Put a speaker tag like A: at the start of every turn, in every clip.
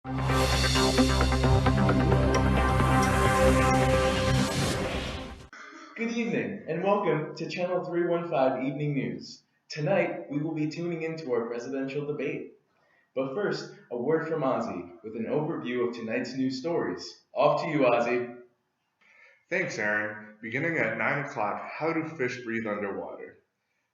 A: Good evening, and welcome to Channel 315 Evening News. Tonight, we will be tuning into our presidential debate. But first, a word from Ozzy with an overview of tonight's news stories. Off to you, Ozzy.
B: Thanks, Aaron. Beginning at 9 o'clock, how do fish breathe underwater?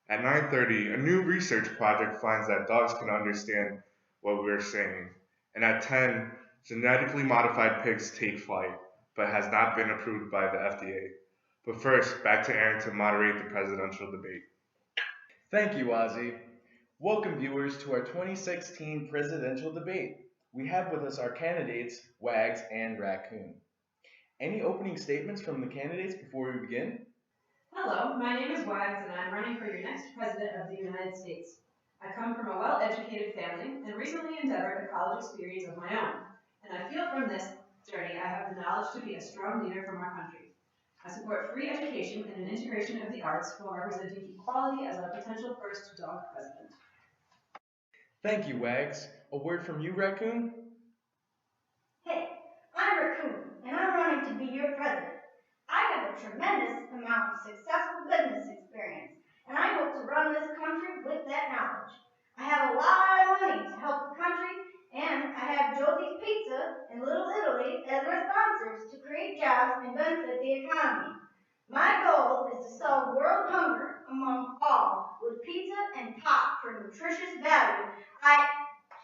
B: At 9:30, a new research project finds that dogs can understand what we're saying. And at 10, genetically modified pigs take flight, but has not been approved by the FDA. But first, back to Aaron to moderate the presidential debate.
A: Thank you, Ozzy. Welcome, viewers, to our 2016 presidential debate. We have with us our candidates, Wags and Raccoon. Any opening statements from the candidates before we begin?
C: Hello, my name is Wags and I'm running for your next President of the United States. I come from a well-educated family and recently endeavored a college experience of my own, and I feel from this journey I have the knowledge to be a strong leader from our country. I support free education and an integration of the arts while representing equality as our potential first dog president.
A: Thank you, Wags. A word from you, Raccoon?
D: Hey, I'm Raccoon, and I'm running to be your president. I have a tremendous amount of successful business experience, and I hope to run this country with that knowledge. I have a lot of money to help the country, and I have Josie's Pizza and Little Italy as our sponsors to create jobs and benefit the economy. My goal is to solve world hunger among all with pizza and pop for nutritious value.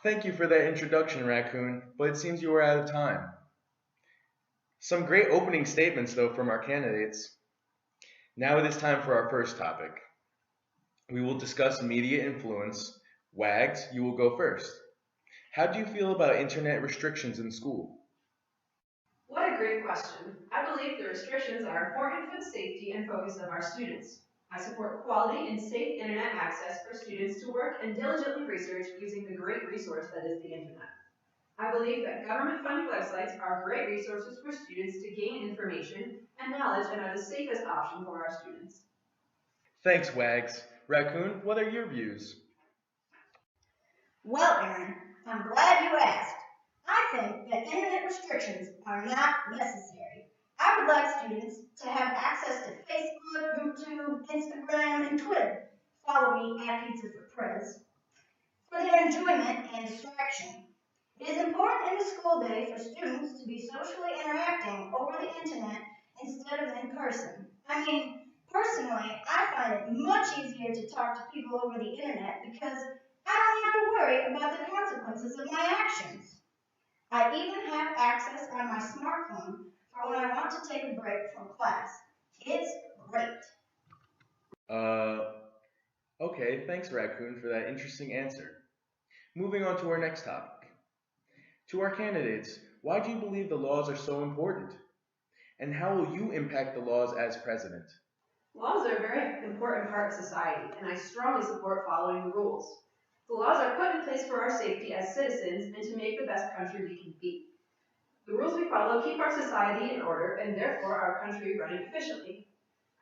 A: Thank you for that introduction, Raccoon, but it seems you are out of time. Some great opening statements, though, from our candidates. Now it is time for our first topic. We will discuss media influence. Wags, you will go first. How do you feel about internet restrictions in school?
C: What a great question. I believe the restrictions are important for the safety and focus of our students. I support quality and safe internet access for students to work and diligently research using the great resource that is the internet. I believe that government-funded websites are great resources for students to gain information and knowledge and are the safest option for our students.
A: Thanks, Wags. Raccoon, what are your views?
D: Well, Aaron, I'm glad you asked. I think that internet restrictions are not necessary. I would like students to have access to Facebook, YouTube, Instagram, and Twitter. Follow me at Pizza for Prez for their enjoyment and distraction. It is important in the school day for students to be socially interacting over the internet instead of in person. Personally, I find it much easier to talk to people over the internet because I don't have to worry about the consequences of my actions. I even have access on my smartphone for when I want to take a break from class. It's great.
A: Okay, thanks, Raccoon, for that interesting answer. Moving on to our next topic. To our candidates, why do you believe the laws are so important? And how will you impact the laws as president?
C: Laws are a very important part of society, and I strongly support following the rules. The laws are put in place for our safety as citizens and to make the best country we can be. The rules we follow keep our society in order and therefore our country running efficiently.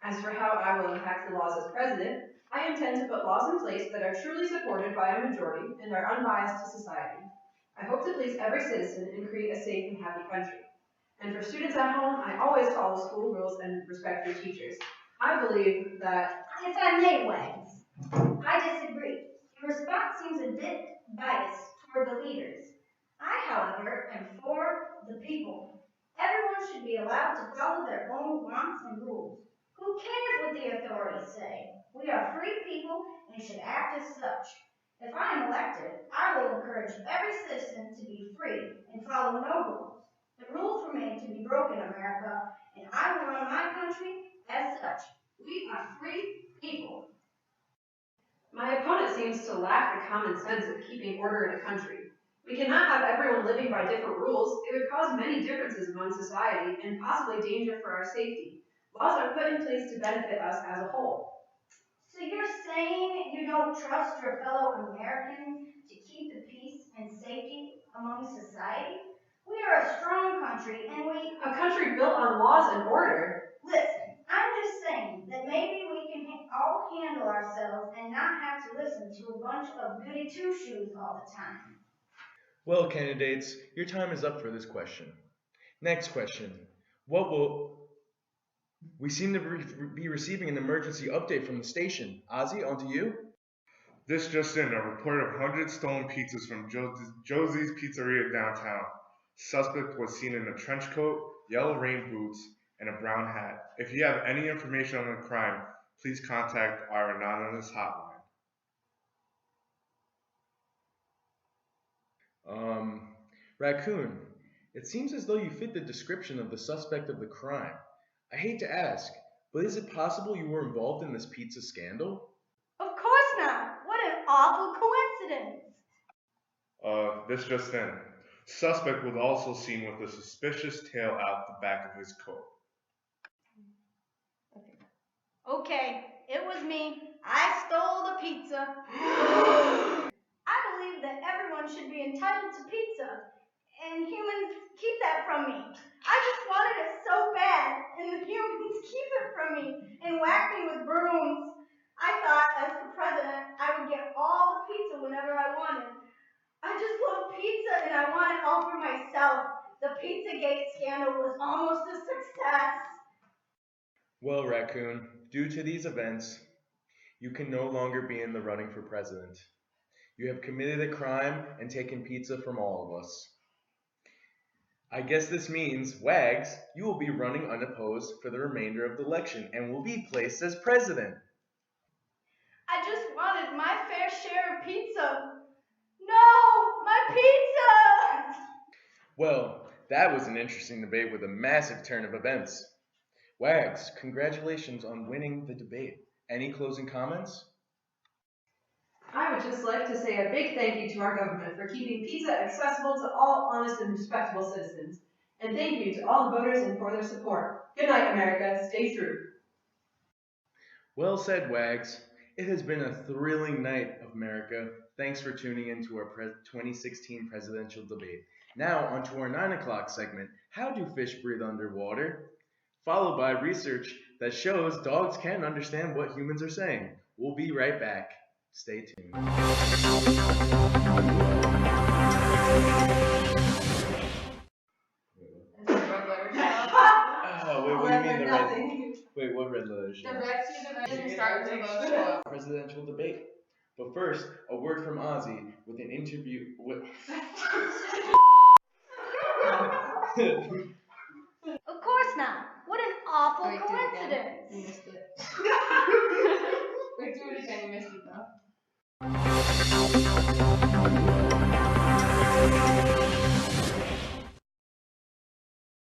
C: As for how I will impact the laws as president, I intend to put laws in place that are truly supported by a majority and are unbiased to society. I hope to please every citizen and create a safe and happy country. And for students at home, I always follow school rules and respect your teachers. I believe that...
D: If I may, Wags, I disagree. Your response seems a bit biased toward the leaders. I, however, am for the people. Everyone should be allowed to follow their own wants and rules. Who cares what the authorities say? We are free people and should act as such. If I am elected, I will encourage every citizen to be free and follow no rules. The rules were made to be broken, America, and I will run my country as such. We are free people.
C: My opponent seems to lack the common sense of keeping order in a country. We cannot have everyone living by different rules. It would cause many differences among society and possibly danger for our safety. Laws are put in place to benefit us as a whole.
D: So you're saying you don't trust your fellow Americans to keep the peace and safety among society? We are a strong country and
C: A country built on laws and order.
D: Listen, I'm just saying that maybe we can all handle ourselves and not have to listen to a bunch of goody two-shoes all the time.
A: Well, candidates, your time is up for this question. Next question. What will we seem to be receiving an emergency update from the station. Ozzy, on to you.
B: This just in, a report of 100 stolen pizzas from Josie's Pizzeria downtown. Suspect was seen in a trench coat, yellow rain boots, and a brown hat. If you have any information on the crime, please contact our anonymous hotline.
A: Raccoon, it seems as though you fit the description of the suspect of the crime. I hate to ask, but is it possible you were involved in this pizza scandal?
D: Of course not. What an awful coincidence.
B: This just in. Suspect was also seen with a suspicious tail out the back of his coat.
D: Okay, it was me. I stole the pizza. I believe that everyone should be entitled to pizza, and humans keep that from me. I just wanted it so bad, and the humans keep it from me and whack me with brooms. I thought, as the president, I would get all the pizza whenever I wanted. I just love pizza, and I want it all for myself. The Pizzagate scandal was almost a success.
A: Well, Raccoon, due to these events, you can no longer be in the running for president. You have committed a crime and taken pizza from all of us. I guess this means, Wags, you will be running unopposed for the remainder of the election and will be placed as president.
D: I just wanted my fair share of pizza. No, my pizza!
A: Well, that was an interesting debate with a massive turn of events. Wags, congratulations on winning the debate. Any closing comments?
C: I would just like to say a big thank you to our government for keeping pizza accessible to all honest and respectable citizens. And thank you to all the voters and for their support. Good night, America. Stay true.
A: Well said, Wags. It has been a thrilling night of America. Thanks for tuning in to our 2016 presidential debate. Now, on to our 9 o'clock segment, How Do Fish Breathe Underwater? Followed by research that shows dogs can understand what humans are saying. We'll be right back. Stay tuned.
C: That's a red letter shot.
A: Oh, wait, what do you mean the red? Wait, what red letter
C: The
A: shot?
C: red doesn't start with a
A: Presidential debate. But first, a word from Ozzy with an interview with.
D: Of course not. What an awful
C: Wait, do it again.
D: coincidence.
C: You missed it. Wait, do it again. You missed it though.